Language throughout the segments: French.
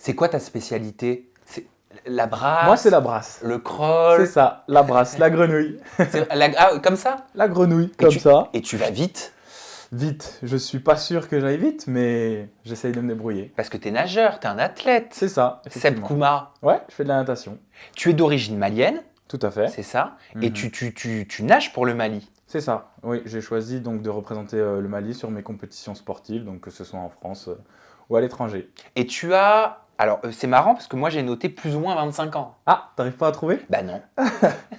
C'est quoi ta spécialité? C'est la Moi, c'est brasse, la brasse. le C'est crawl, ça, la brasse, la grenouille. comme ça? La grenouille, Et comme ça. et tu vas vite Vite. Je suis pas sûr que j'aille vite, mais j'essaye de me débrouiller. parce que t'es nageur, t'es un athlète. C'est ça, Seb effectivement. Kouma, Ouais, je fais de la natation. tu es d'origine malienne, Tout à fait. c'est ça? Et Mhm. tu nages pour le Mali. C'est ça. Oui, j'ai choisi donc de représenter le Mali sur mes compétitions sportives, donc que ce soit en France ou à l'étranger. Et tu as... Alors, c'est marrant parce que moi, j'ai noté plus ou moins 25 ans. Ah, t'arrives pas à trouver? Bah non.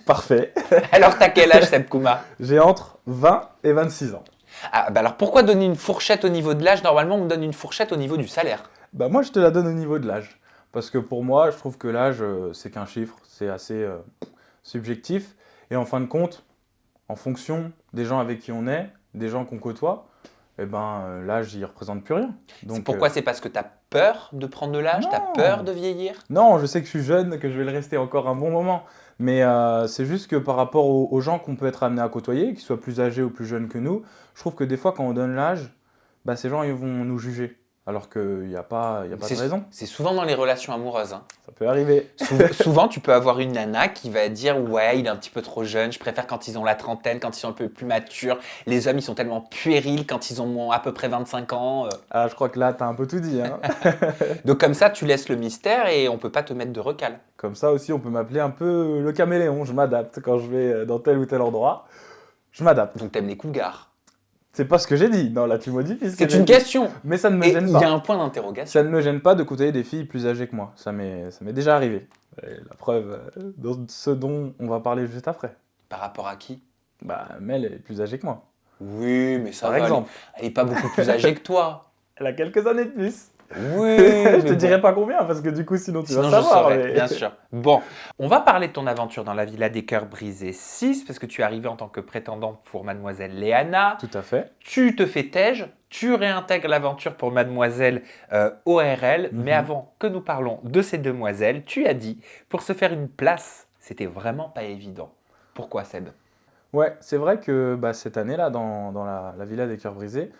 Parfait. Alors, t'as quel âge, Seb Kouma? J'ai entre 20 et 26 ans. Ah, bah alors, pourquoi donner une fourchette au niveau de l'âge? Normalement, on me donne une fourchette au niveau du salaire. Bah moi, je te la donne au niveau de l'âge. Parce que pour moi, je trouve que l'âge, c'est qu'un chiffre, c'est assez subjectif. Et en fin de compte, en fonction des gens avec qui on est, des gens qu'on côtoie, eh ben, l'âge, il représente plus rien. Donc, Pourquoi? C'est parce que t'as peur de prendre de l'âge? T'as non. peur de vieillir? Non, je sais que je suis jeune, que je vais le rester encore un bon moment. Mais c'est juste que par rapport aux gens qu'on peut être amené à côtoyer, qu'ils soient plus âgés ou plus jeunes que nous, je trouve que des fois, quand on donne l'âge, bah, ces gens, ils vont nous juger. Alors qu'il n'y a pas, de raison. C'est souvent dans les relations amoureuses, hein. Ça peut arriver. Souvent, tu peux avoir une nana qui va dire ouais, il est un petit peu trop jeune. Je préfère quand ils ont la trentaine, quand ils sont un peu plus matures. Les hommes, ils sont tellement puérils quand ils ont à peu près 25 ans. Ah, je crois que là, t'as un peu tout dit, hein. Donc comme ça, tu laisses le mystère et on peut pas te mettre de recal. Comme ça aussi, on peut m'appeler un peu le caméléon. Je m'adapte quand je vais dans tel ou tel endroit. Je m'adapte. Donc t'aimes les cougars. C'est pas ce que j'ai dit. Non, là, tu modifies ce que C'est j'ai une dit. question. Mais ça ne me Et gêne il y a pas. un point d'interrogation. Ça ne me gêne pas de côtoyer des filles plus âgées que moi. Ça m'est déjà arrivé. Et la preuve, dans ce dont on va parler juste après. Par rapport à qui? Bah, Mel est plus âgée que moi. Oui, mais ça Par va. exemple. Elle est pas beaucoup plus âgée que toi. Elle a quelques années de plus. Oui, Je te mais dirai bon. pas combien, parce que du coup, sinon tu Sinon, vas je savoir. saurais, mais- bien sûr. Bon, on va parler de ton aventure dans la Villa des Cœurs Brisés 6, parce que tu es arrivé en tant que prétendant pour Mademoiselle Léana. Tout à fait. Tu te fais tège, tu réintègres l'aventure pour Mademoiselle ORL. Mhm. Mais avant que nous parlons de ces demoiselles, tu as dit, pour se faire une place, c'était vraiment pas évident. Pourquoi, Seb? Ouais, c'est vrai que bah, cette année-là, dans la Villa des Cœurs Brisés,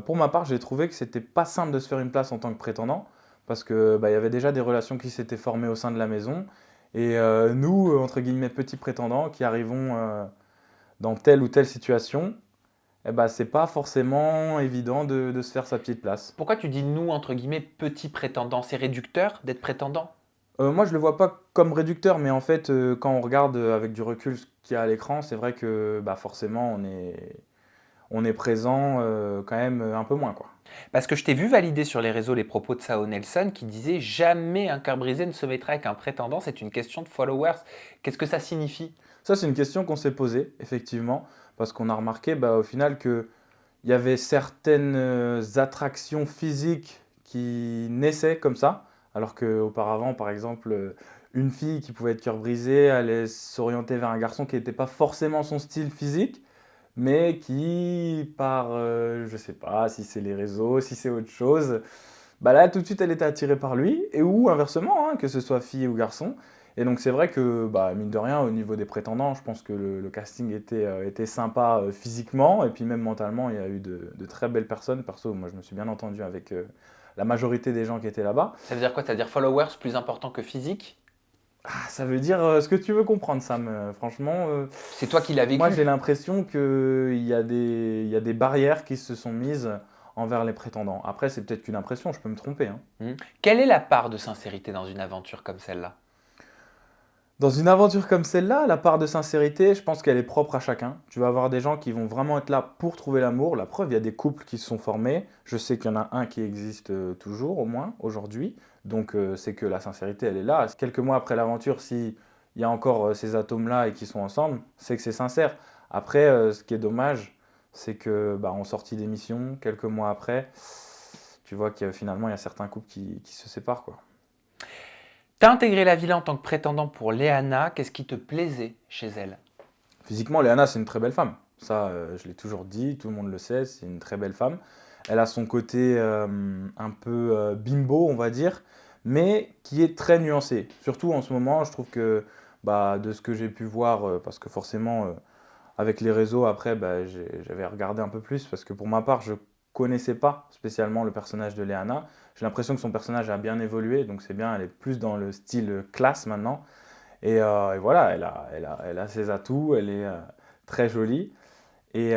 pour ma part, j'ai trouvé que c'était pas simple de se faire une place en tant que prétendant, parce que bah, il y avait déjà des relations qui s'étaient formées au sein de la maison, et nous, entre guillemets, petits prétendants qui arrivons dans telle ou telle situation, eh bah, c'est pas forcément évident de se faire sa petite place. Pourquoi tu dis nous, entre guillemets, petits prétendants? C'est réducteur d'être prétendant? Moi, je le vois pas comme réducteur, mais en fait, quand on regarde avec du recul ce qu'il y a à l'écran, c'est vrai que bah, forcément, on est présent quand même un peu moins, quoi. Parce que je t'ai vu valider sur les réseaux les propos de Sao Nelson qui disait jamais un cœur brisé ne se mettra avec un prétendant, c'est une question de followers. Qu'est-ce que ça signifie? Ça, c'est une question qu'on s'est posée, effectivement, parce qu'on a remarqué bah, au final qu'il y avait certaines attractions physiques qui naissaient comme ça, alors qu'auparavant, par exemple, une fille qui pouvait être cœur brisé allait s'orienter vers un garçon qui n'était pas forcément son style physique, mais qui, par, je sais pas, si c'est les réseaux, si c'est autre chose, bah là, tout de suite, elle était attirée par lui, et ou inversement, hein, que ce soit fille ou garçon. Et donc, c'est vrai que, bah, mine de rien, au niveau des prétendants, je pense que le casting était sympa physiquement, et puis même mentalement, il y a eu de très belles personnes. Perso, moi, je me suis bien entendu avec la majorité des gens qui étaient là-bas. Ça veut dire quoi? Ça veut dire followers plus important que physique? Ah, ça veut dire ce que tu veux comprendre, Sam. Franchement, C'est toi qui l'as vécu. moi, j'ai l'impression qu'il y a il y a des barrières qui se sont mises envers les prétendants. Après, c'est peut-être qu'une impression, je peux me tromper, hein. Quelle est la part de sincérité dans une aventure comme celle-là? Dans une aventure comme celle-là, la part de sincérité, je pense qu'elle est propre à chacun. Tu vas avoir des gens qui vont vraiment être là pour trouver l'amour. La preuve, il y a des couples qui se sont formés. Je sais qu'il y en a un qui existe toujours, au moins, aujourd'hui. Donc, c'est que la sincérité, elle est là. Quelques mois après l'aventure, s'il y a encore ces atomes-là et qu'ils sont ensemble, c'est que c'est sincère. Après, ce qui est dommage, c'est que bah, en sortie d'émission, quelques mois après, tu vois qu'il y a, finalement, il y a certains couples qui se séparent, quoi. T'as intégré la villa en tant que prétendant pour Léana. Qu'est-ce qui te plaisait chez elle? Physiquement, Léana, c'est une très belle femme. Ça, je l'ai toujours dit, tout le monde le sait, c'est une très belle femme. Elle a son côté un peu bimbo, on va dire, mais qui est très nuancé. Surtout en ce moment, je trouve que bah, de ce que j'ai pu voir, parce que forcément, avec les réseaux, après, bah, j'avais regardé un peu plus, parce que pour ma part, je connaissais pas spécialement le personnage de Léana. j'ai l'impression que son personnage a bien évolué, donc c'est bien, elle est plus dans le style classe maintenant. Et voilà, elle a ses atouts, elle est très jolie. Et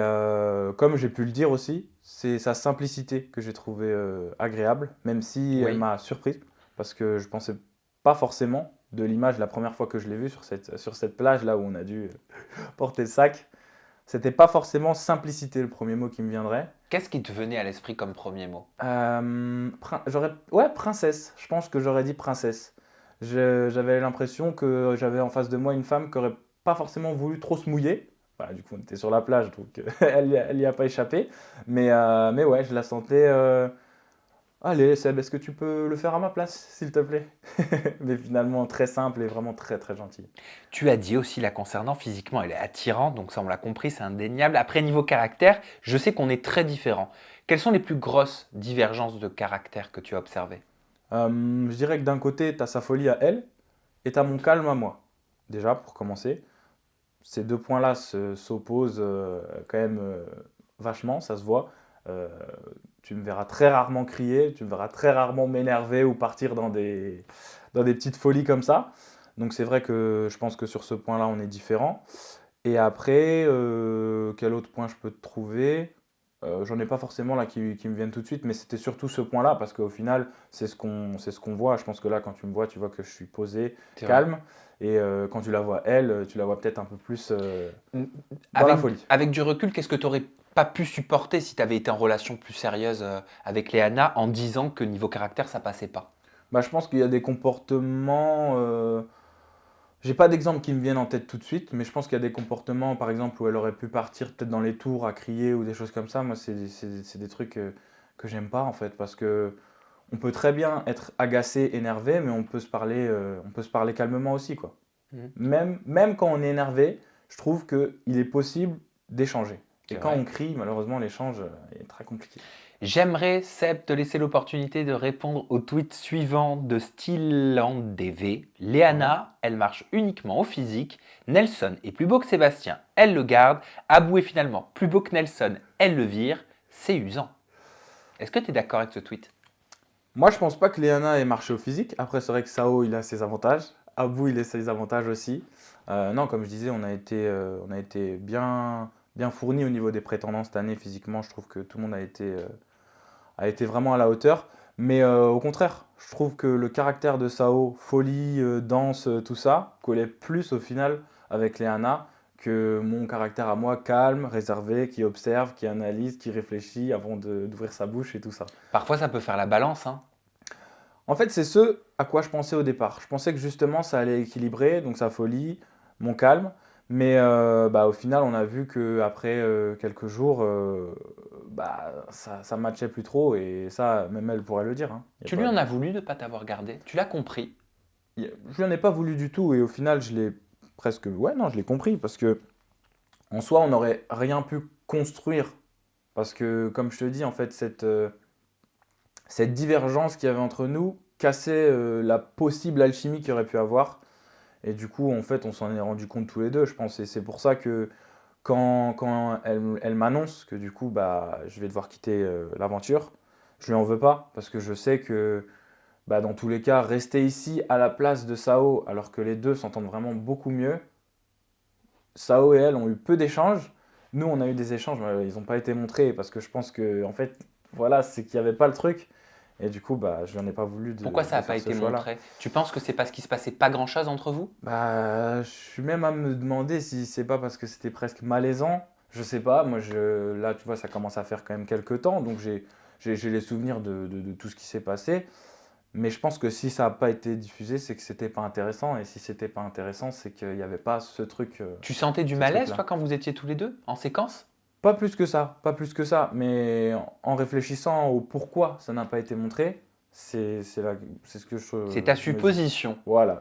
comme j'ai pu le dire aussi, c'est sa simplicité que j'ai trouvé agréable, même si elle Oui. m'a surpris, parce que je pensais pas forcément de l'image la première fois que je l'ai vue sur cette plage là où on a dû porter le sac. C'était pas forcément simplicité le premier mot qui me viendrait. Qu'est-ce qui te venait à l'esprit comme premier mot? Ouais, princesse. Je pense que j'aurais dit princesse. J'avais l'impression que j'avais en face de moi une femme qui aurait pas forcément voulu trop se mouiller. Voilà, du coup, on était sur la plage, donc elle y a pas échappé. Mais ouais, je la sentais. Allez, Seb, est-ce que tu peux le faire à ma place, s'il te plaît? Mais finalement, très simple et vraiment très très gentil. Tu as dit aussi la concernant, physiquement, elle est attirante, donc ça on l'a compris, c'est indéniable. Après, niveau caractère, je sais qu'on est très différents. Quelles sont les plus grosses divergences de caractère que tu as observées? Je dirais que d'un côté, tu as sa folie à elle et tu as mon calme à moi. Déjà, pour commencer. Ces deux points-là s'opposent quand même vachement, ça se voit. Euh, Tu me verras très rarement crier, tu me verras très rarement m'énerver ou partir dans des petites folies comme ça. Donc c'est vrai que je pense que sur ce point-là, on est différents. Et après, quel autre point je peux te trouver? J'en ai pas forcément là qui me viennent tout de suite, mais c'était surtout ce point-là, parce qu'au final, c'est ce qu'on voit. Je pense que là, quand tu vois que je suis posé, C'est vrai. calme, et quand tu la vois elle, tu la vois peut-être un peu plus Mm, dans la Avec, folie. avec du recul, qu'est-ce que tu n'aurais pas pu supporter si tu avais été en relation plus sérieuse avec Léana en disant que niveau caractère, ça passait pas? Bah, je pense qu'il y a des comportements. J'ai pas d'exemple qui me viennent en tête tout de suite, mais je pense qu'il y a des comportements, par exemple, où elle aurait pu partir peut-être dans les tours à crier ou des choses comme ça. Moi, c'est des trucs que j'aime pas en fait, parce que on peut très bien être agacé, énervé, mais on peut se parler calmement aussi, quoi. Mhm. Même quand on est énervé, je trouve qu'il est possible d'échanger. Et C'est quand vrai. on crie, malheureusement, l'échange est très compliqué. J'aimerais, Seb, te laisser l'opportunité de répondre au tweet suivant de StyllandDV. Ouais. Léana, elle marche uniquement au physique. Nelson est plus beau que Sébastien, elle le garde. Abou est finalement plus beau que Nelson, elle le vire. C'est usant. Est-ce que tu es d'accord avec ce tweet? Moi, je pense pas que Léana ait marché au physique. Après, c'est vrai que Sao, il a ses avantages. Abou, il a ses avantages aussi. Non, comme je disais, on a été bien fourni au niveau des prétendants cette année physiquement. Je trouve que tout le monde a été vraiment à la hauteur. Mais au contraire, je trouve que le caractère de Sao, folie, danse, tout ça, collait plus au final avec Léana que mon caractère à moi, calme, réservé, qui observe, qui analyse, qui réfléchit avant d'ouvrir sa bouche et tout ça. Parfois, ça peut faire la balance, hein. En fait, c'est ce à quoi je pensais au départ. Je pensais que justement ça allait équilibrer, donc sa folie, mon calme. Mais bah, au final, on a vu qu'après quelques jours, ça matchait plus trop. Et ça, même elle pourrait le dire, hein. Y a Tu pas lui en de- as voulu de ne pas t'avoir gardé. Tu l'as compris. Je lui en ai pas voulu du tout. Et au final, je l'ai presque. Ouais, non, je l'ai compris. Parce que en soi, on n'aurait rien pu construire. Parce que, comme je te dis, en fait, cette divergence qu'il y avait entre nous cassait la possible alchimie qu'il y aurait pu avoir. Et du coup, en fait, on s'en est rendu compte tous les deux, je pense. Et c'est pour ça que quand elle m'annonce que du coup, bah, je vais devoir quitter l'aventure, je lui en veux pas. Parce que je sais que bah, dans tous les cas, rester ici à la place de Sao, alors que les deux s'entendent vraiment beaucoup mieux. Sao et elle ont eu peu d'échanges. Nous, on a eu des échanges, mais ils n'ont pas été montrés. Parce que je pense que, en fait, voilà, c'est qu'il n'y avait pas le truc. Et du coup, bah, je n'en ai pas voulu Pourquoi ça de n'a pas faire ce été choix-là. montré? Tu penses que c'est parce qu'il se passait pas grand-chose entre vous? Bah, je suis même à me demander si c'est pas parce que c'était presque malaisant. Je sais pas, là, tu vois, ça commence à faire quand même quelques temps, donc j'ai les souvenirs de tout ce qui s'est passé. Mais je pense que si ça n'a pas été diffusé, c'est que c'était pas intéressant. Et si c'était pas intéressant, c'est qu'il n'y avait pas Tu sentais du ce malaise, toi, truc-là. quand vous étiez tous les deux, en séquence? Pas plus que ça, pas plus que ça. Mais en réfléchissant au pourquoi ça n'a pas été montré, c'est ce que C'est ta je me dis. supposition. Voilà.